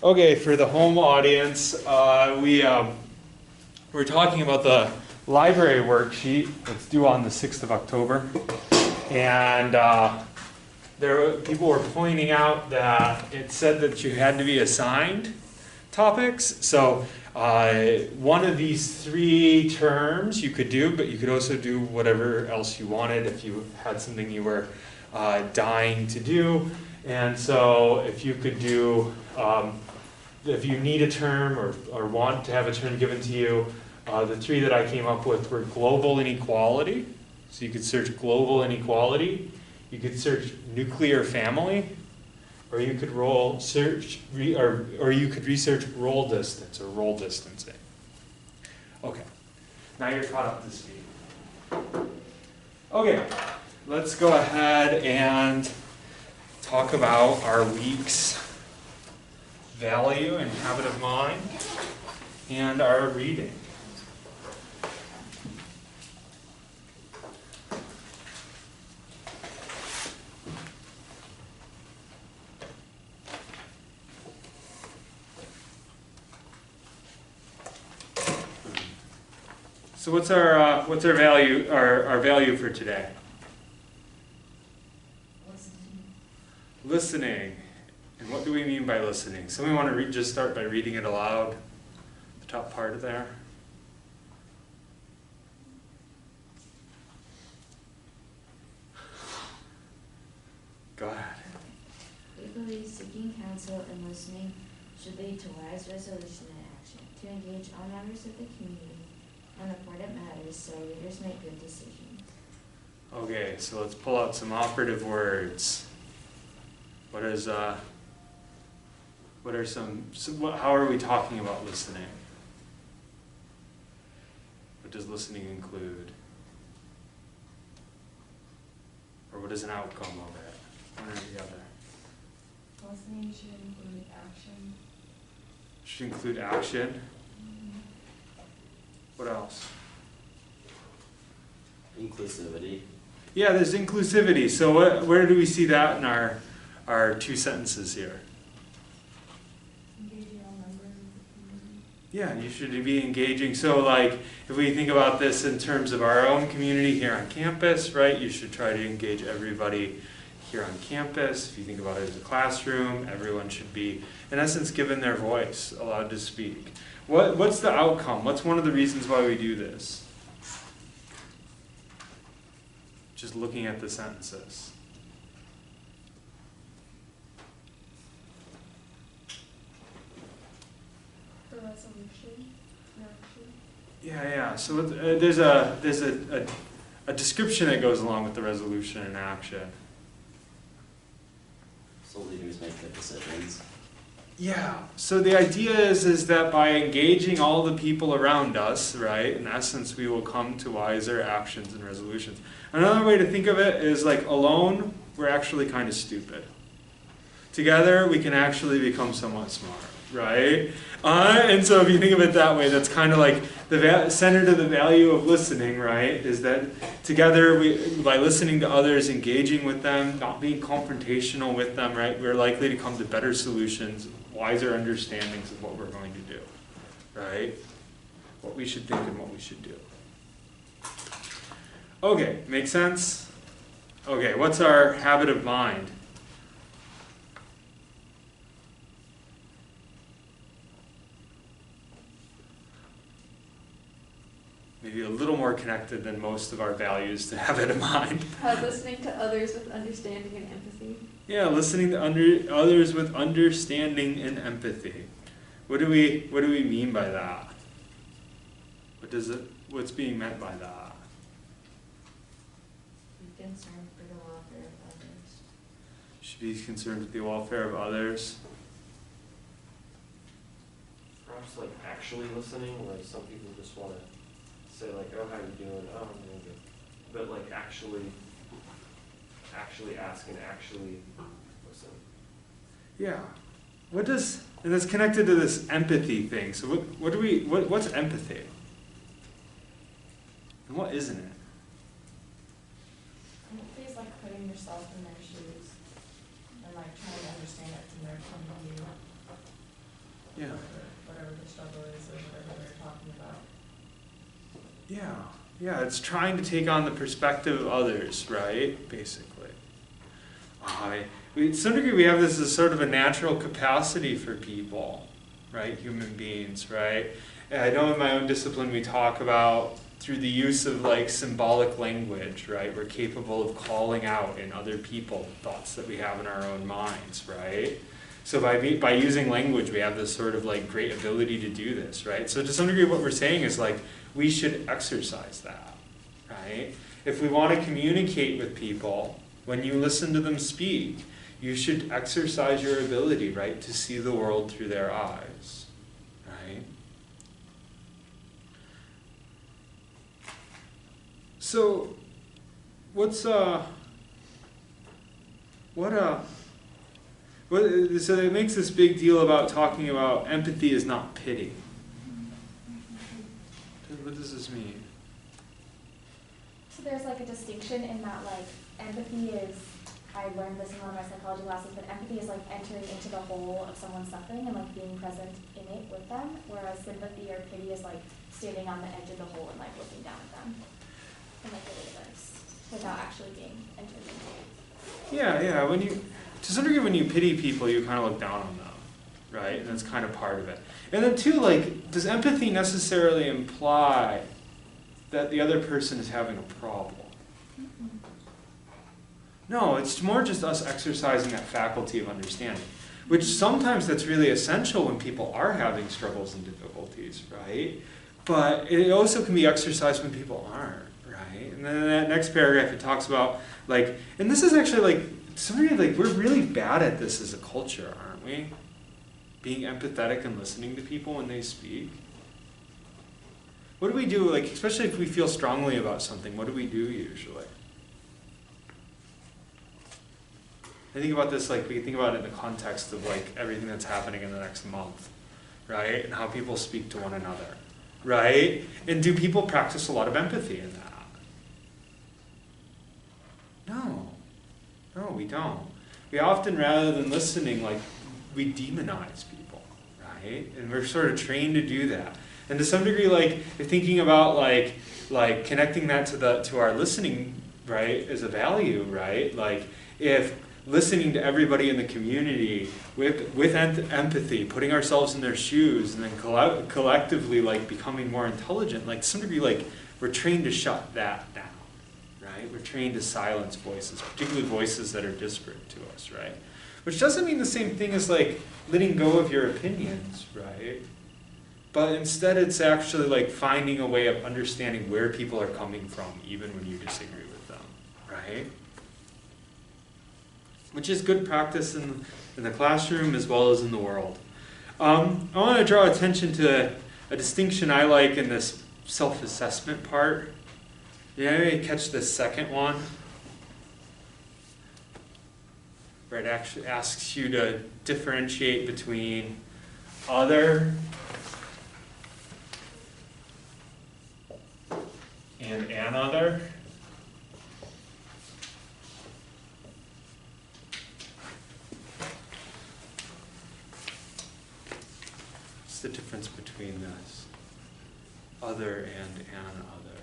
Okay, for the home audience, we're talking about the library worksheet that's due on the 6th of October. And people were pointing out that it said that you had to be assigned topics. So one of these three terms you could do, but you could also do whatever else you wanted if you had something you were dying to do. And so if you could do, if you need a term or want to have a term given to you, the three that I came up with were global inequality. So you could search global inequality. You could search nuclear family, or you could or you could research roll distance or roll distancing. Okay, now you're caught up to speed. Okay, let's go ahead and talk about our week's value and habit of mind and our reading. So what's our value for today? Listening. And what do we mean by listening? Somebody want to just start by reading it aloud? The top part of there. Go ahead. We believe seeking counsel and listening should lead to wise resolution and action, to engage all members of the community on important matters so leaders make good decisions. Okay, so let's pull out some operative words. How are we talking about listening? What does listening include? Or what is an outcome of it? One or the other. Listening should include action. Should include action. What else? Inclusivity. Yeah, there's inclusivity. So where do we see that in our two sentences here? Engaging all members of the community. Yeah, you should be engaging. So like, if we think about this in terms of our own community here on campus, right, you should try to engage everybody here on campus. If you think about it as a classroom, everyone should be, in essence, given their voice, allowed to speak. What's the outcome? What's one of the reasons why we do this? Just looking at the sentences. For resolution and action. Yeah. So there's a description that goes along with the resolution and action. So leaders make good decisions. Yeah. So the idea is that by engaging all the people around us, right, in essence, we will come to wiser actions and resolutions. Another way to think of it is like alone, we're actually kind of stupid. Together, we can actually become somewhat smart, right? And so if you think of it that way, that's kind of like the center to the value of listening, right? Is that together, by listening to others, engaging with them, not being confrontational with them, right? We're likely to come to better solutions, wiser understandings of what we're going to do, right? What we should think and what we should do. Okay, make sense? Okay, what's our habit of mind? Maybe a little more connected than most of our values to habit of mind. Listening to others with understanding and empathy. Yeah, listening to others with understanding and empathy. What do we mean by that? What's being meant by that? Be concerned for the welfare of others. Should be concerned with the welfare of others. Perhaps like actually listening, like some people just want to say like, oh, how you doing? Oh, I'm doing good. But like actually ask and actually listen. Yeah. And it's connected to this empathy thing. So what's empathy? And what isn't it? Empathy is like putting yourself in their shoes and like trying to understand it from their point of view. Yeah. Whatever the struggle is or whatever they're talking about. Yeah, it's trying to take on the perspective of others, right? Basically. To some degree, we have this as sort of a natural capacity for people, right? Human beings, right? And I know in my own discipline we talk about through the use of like symbolic language, right? We're capable of calling out in other people thoughts that we have in our own minds, right? So by using language, we have this sort of like great ability to do this, right? So to some degree, what we're saying is like, we should exercise that, right? If we want to communicate with people, when you listen to them speak, you should exercise your ability, right, to see the world through their eyes, right? So, so it makes this big deal about talking about empathy is not pity. What does this mean? So there's like a distinction in that like empathy is, I learned this in one of my psychology classes, but empathy is like entering into the whole of someone's suffering and like being present in it with them, whereas sympathy or pity is like standing on the edge of the hole and like looking down at them and like really averse without actually being entered into it. Yeah. To some degree, when you pity people, you kind of look down on them, right? And that's kind of part of it. And then too, like, does empathy necessarily imply that the other person is having a problem? No, it's more just us exercising that faculty of understanding, which sometimes that's really essential when people are having struggles and difficulties, right? But it also can be exercised when people aren't, right? And then in that next paragraph, it talks about, like, and this is actually, like, we're really bad at this as a culture, aren't we? Being empathetic and listening to people when they speak. What do we do, like, especially if we feel strongly about something, what do we do usually? I think about this, like, we can think about it in the context of, like, everything that's happening in the next month, right? And how people speak to one another, right? And do people practice a lot of empathy in that? No, we don't. We often, rather than listening, like, we demonize people, right? And we're sort of trained to do that. And to some degree, like, if thinking about, like connecting that to our listening, right, is a value, right? Like, if listening to everybody in the community with empathy, putting ourselves in their shoes, and then collectively, like, becoming more intelligent, like, to some degree, like, we're trained to shut that down, right? We're trained to silence voices, particularly voices that are disparate to us, right? Which doesn't mean the same thing as, like, letting go of your opinions, right? But instead it's actually, like, finding a way of understanding where people are coming from, even when you disagree with them, right? Which is good practice in the classroom as well as in the world. I want to draw attention to a distinction I like in this self-assessment part. Yeah, maybe catch the second one, where it actually asks you to differentiate between other and an other. What's the difference between this? Other and an other.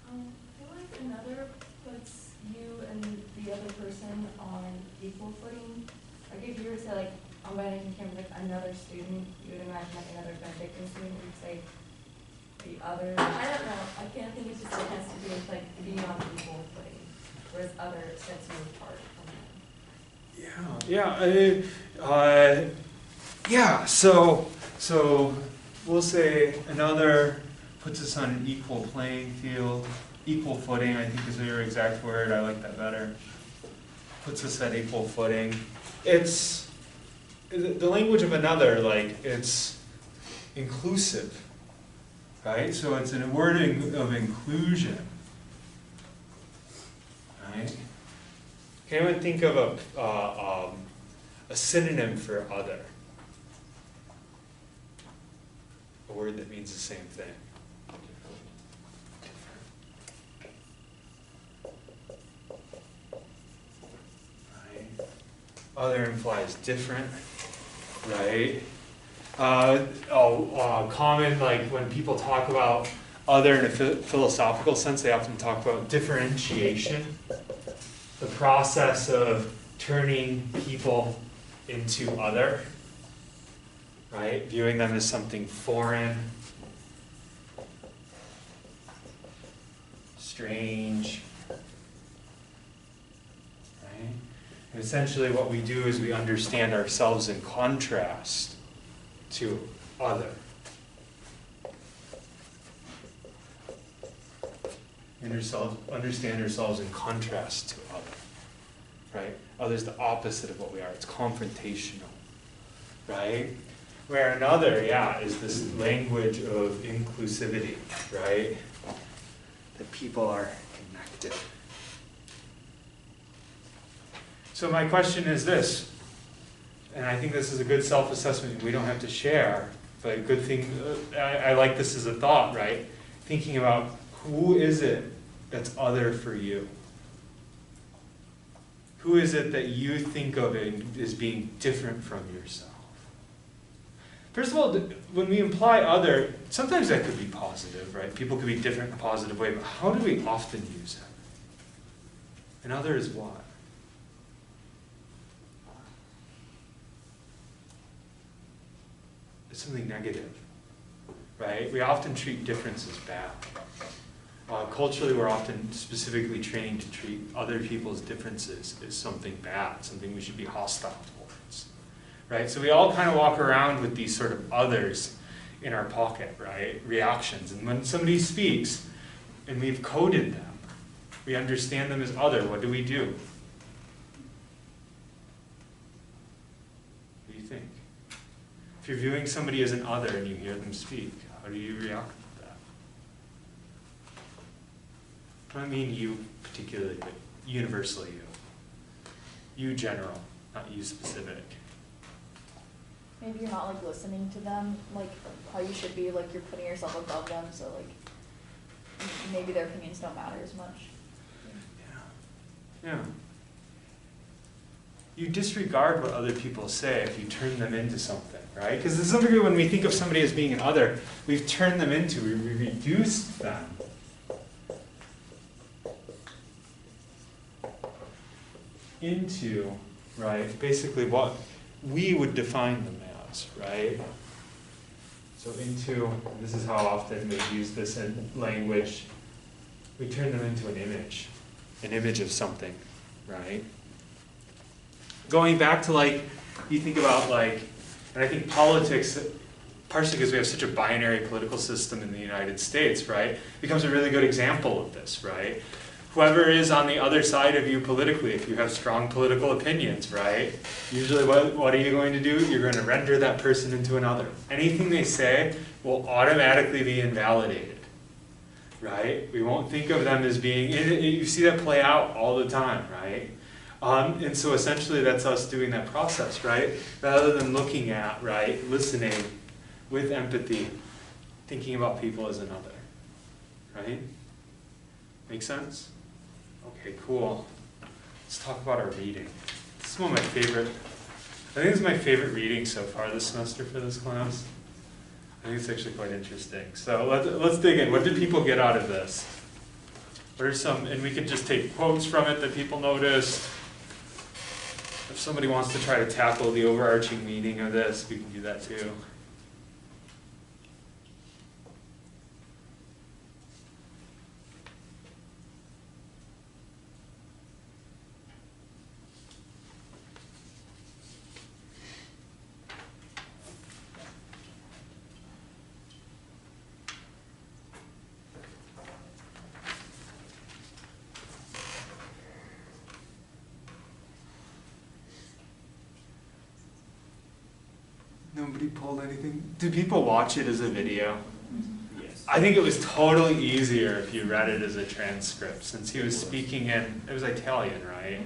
I feel like another puts you and the other person on equal footing. Like if you were to say like, I'm going to compare with another student, you would imagine like another Benedictine student, you'd say the other. I don't know. I can't think it just has to do with like being on equal footing, whereas other sets you apart from them. Yeah. So we'll say another puts us on an equal playing field, equal footing, I think is your exact word. I like that better. Puts us at equal footing. It's the language of another, like, it's inclusive, right? So it's a word of inclusion, right? Can anyone think of a synonym for other? A word that means the same thing? Right. Other implies different, right? Common, like when people talk about other in a philosophical sense, they often talk about differentiation, the process of turning people into other, right? Viewing them as something foreign, strange, right? And essentially what we do is we understand ourselves in contrast to other. Understand ourselves in contrast to other, right? Other's the opposite of what we are. It's confrontational, right? Where another, yeah, is this language of inclusivity, right? That people are connected. So my question is this, and I think this is a good self-assessment we don't have to share, but a good thing, I like this as a thought, right? Thinking about who is it that's other for you? Who is it that you think of as being different from yourself? First of all, when we imply other, sometimes that could be positive, right? People could be different in a positive way, but how do we often use it? And other is what? It's something negative, right? We often treat difference as bad. Culturally, we're often specifically trained to treat other people's differences as something bad, something we should be hostile towards, right? So we all kind of walk around with these sort of others in our pocket, right? Reactions. And when somebody speaks and we've coded them, we understand them as other, what do we do? What do you think? If you're viewing somebody as an other and you hear them speak, how do you react with that? I don't mean you particularly, but universally you. You general, not you specific. Maybe you're not like listening to them like how you should be, like you're putting yourself above them, so like maybe their opinions don't matter as much. Yeah. You disregard what other people say if you turn them into something, right? Because to some degree when we think of somebody as being an other, we've turned them into, we reduced them. Into, right, basically what we would define them as, right? So into, this is how often we use this in language, we turn them into an image of something, right? Going back to like, you think about like, and I think politics, partially because we have such a binary political system in the United States, right, becomes a really good example of this, right? Whoever is on the other side of you politically, if you have strong political opinions, right, usually what are you going to do? You're going to render that person into another. Anything they say will automatically be invalidated, right? We won't think of them as being, you see that play out all the time, right? And so essentially that's us doing that process, right? Rather than looking at, right, listening with empathy, thinking about people as another, right? Make sense? Okay, cool. Let's talk about our reading. This is one of my favorite, I think this is my favorite reading so far this semester for this class. I think it's actually quite interesting. So let's dig in. What did people get out of this? What are some, and we could just take quotes from it that people noticed. If somebody wants to try to tackle the overarching meaning of this, we can do that too. Nobody pulled anything? Do people watch it as a video? Yes. I think it was totally easier if you read it as a transcript, since he was speaking in, it was Italian, right?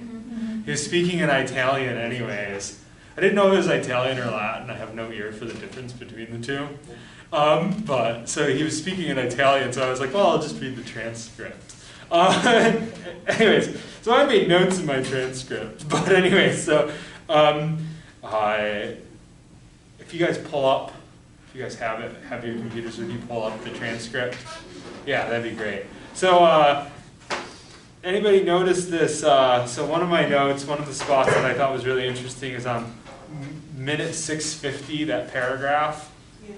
He was speaking in Italian anyways. I didn't know it was Italian or Latin. I have no ear for the difference between the two. But so he was speaking in Italian, so I was like, well, I'll just read the transcript. Anyways, so I made notes in my transcript. But anyways, so if you guys pull up, if you guys have your computers with you, pull up the transcript. Yeah, that'd be great. So anybody notice this? So one of my notes, one of the spots that I thought was really interesting is on minute 650, that paragraph. Yeah.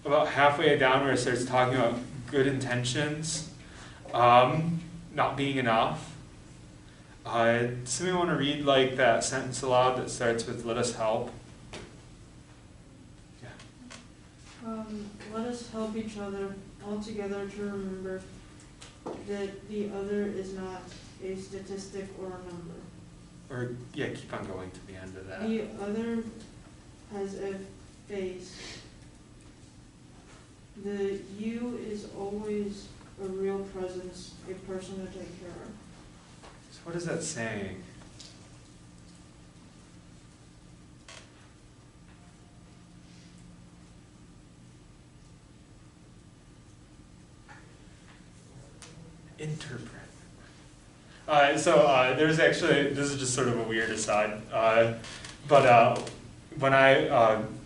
About halfway down where it starts talking about good intentions not being enough. Does somebody want to read like that sentence aloud that starts with "Let us help"? Yeah. Let us help each other all together to remember that the other is not a statistic or a number. Or yeah, keep on going to the end of that. The other has a face. The you is always a real presence, a person to take care of. So what is that saying? Interpret. There's actually, this is just sort of a weird aside, but when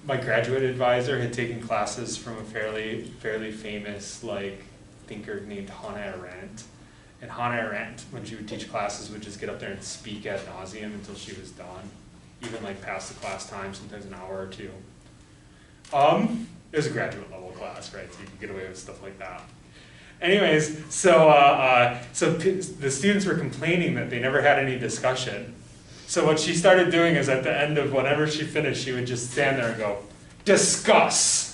my graduate advisor had taken classes from a fairly famous thinker named Hannah Arendt, and Hannah Arendt, when she would teach classes, would just get up there and speak ad nauseum until she was done, even past the class time, sometimes an hour or two. It was a graduate level class, right? So you could get away with stuff like that. Anyways, so the students were complaining that they never had any discussion. So what she started doing is at the end of whenever she finished, she would just stand there and go, "Discuss."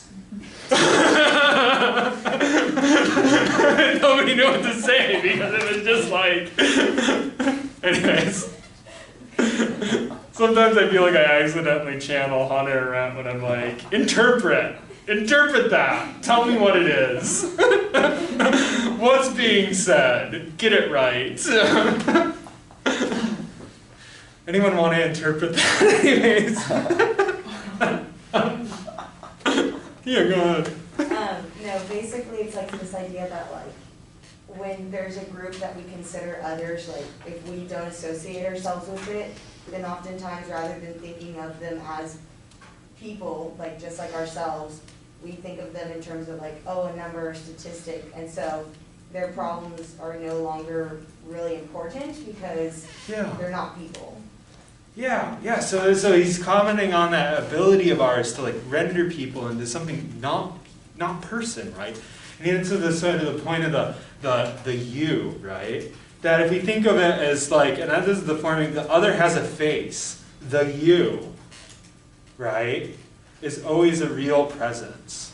Nobody knew what to say because it was just anyways. Sometimes I feel like I accidentally channel Hannah Arendt when I'm like, interpret that, tell me what it is. What's being said? Get it right. Anyone want to interpret that? Anyways. Yeah, go ahead. No, basically it's this idea that when there's a group that we consider others, if we don't associate ourselves with it, then oftentimes rather than thinking of them as people, just like ourselves, we think of them in terms of a number or statistic, and so their problems are no longer really important because they're not people. Yeah. So he's commenting on that ability of ours to render people into something not person, right? And even to the sort of the point of the you, right? That if we think of it as and that is the forming, the other has a face. The you, right, is always a real presence.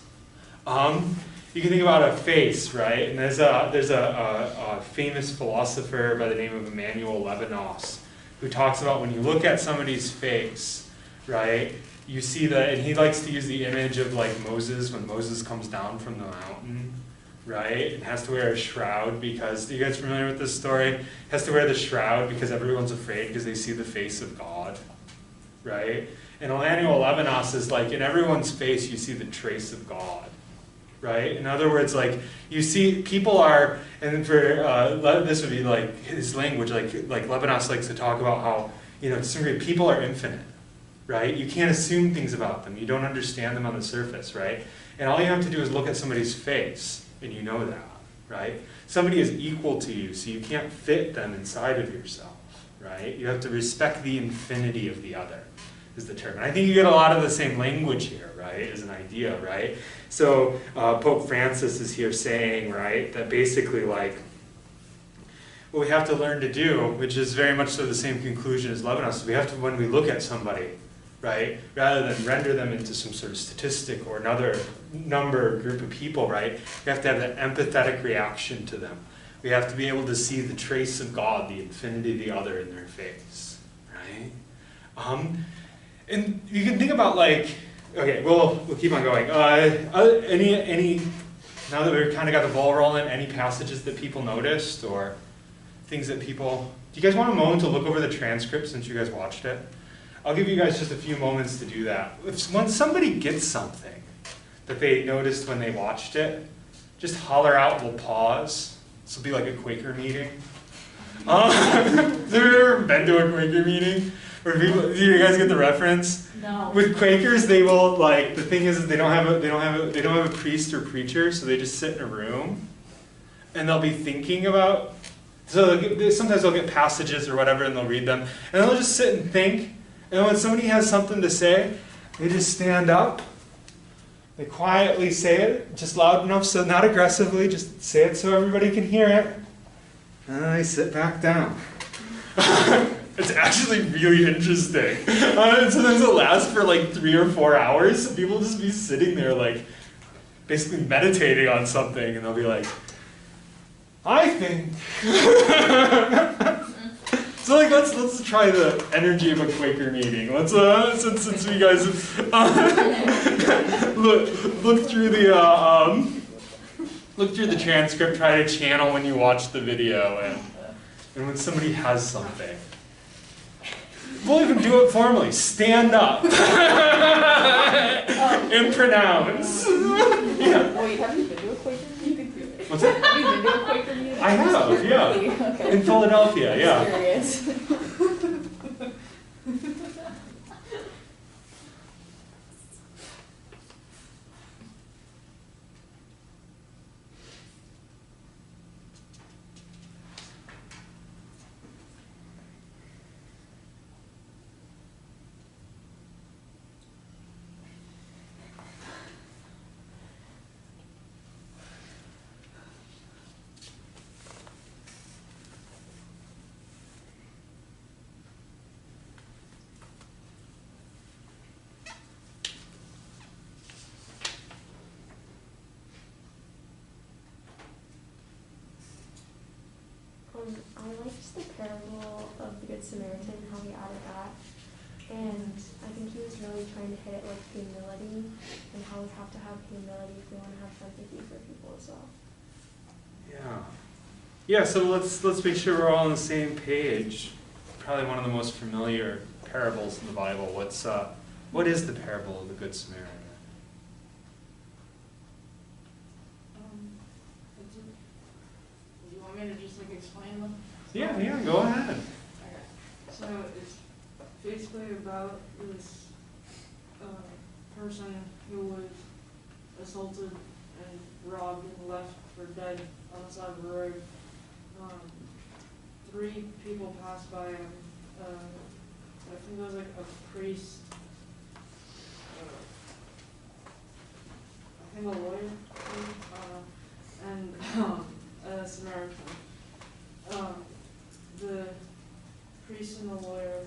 You can think about a face, right? And there's a famous philosopher by the name of Emmanuel Levinas who talks about when you look at somebody's face, right, you see and he likes to use the image of Moses when Moses comes down from the mountain, right, and has to wear a shroud because, are you guys familiar with this story? Has to wear the shroud because everyone's afraid because they see the face of God, right? And Emmanuel Levinas is in everyone's face you see the trace of God. Right? In other words, you see, people are, and for this would be his language, Levinas likes to talk about how, to some degree, people are infinite, right? You can't assume things about them. You don't understand them on the surface, right? And all you have to do is look at somebody's face, and you know that, right? Somebody is equal to you, so you can't fit them inside of yourself, right? You have to respect the infinity of the other, is the term. And I think you get a lot of the same language here, right, as an idea, right? So Pope Francis is here saying, right, that basically what we have to learn to do, which is very much so the same conclusion as Levinas, we have to, when we look at somebody, right, rather than render them into some sort of statistic or another number or group of people, right, we have to have that empathetic reaction to them. We have to be able to see the trace of God, the infinity of the other in their face, right? And you can think about okay, we'll keep on going. Any now that we've kind of got the ball rolling, any passages that people noticed or things that people? Do you guys want a moment to look over the transcript since you guys watched it? I'll give you guys just a few moments to do that. When somebody gets something that they noticed when they watched it, just holler out, we'll pause. This will be like a Quaker meeting. Have you ever been to a Quaker meeting? Where people, do you guys get the reference? No. With Quakers, they will the thing is they don't have a priest or preacher, so they just sit in a room, and they'll be thinking about. So sometimes they'll get passages or whatever, and they'll read them, and they'll just sit and think. And when somebody has something to say, they just stand up. They quietly say it, just loud enough, so not aggressively, just say it so everybody can hear it. And then they sit back down. It's actually really interesting. Sometimes it lasts for like 3 or 4 hours. People just be sitting there like basically meditating on something, and they'll be like, I think. So like let's try the energy of a Quaker meeting. Let's since we guys look through the transcript, try to channel when you watch the video, and when somebody has something. We'll even do it formally. Stand up and pronounce. Yeah. Wait, have you been to a Quaker meeting? What's that? Have you been to a Quaker meeting? I have, yeah. Okay. In Philadelphia, yeah. Curious. I liked the parable of the Good Samaritan, how he added that. And I think he was really trying to hit like humility and how we have to have humility if we want to have sympathy for people as well. Yeah. Yeah, so let's make sure we're all on the same page. Probably one of the most familiar parables in the Bible. What is the parable of the Good Samaritan? You want me to just like explain them? Yeah, go ahead. Okay. So it's basically about this person who was assaulted and robbed and left for dead on the side of the road. 3 people passed by him. I think it was like a priest. I think a lawyer, and a Samaritan. The priest and the lawyer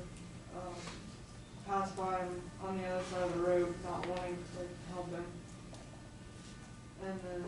passed by him on the other side of the road, not wanting to help him. And then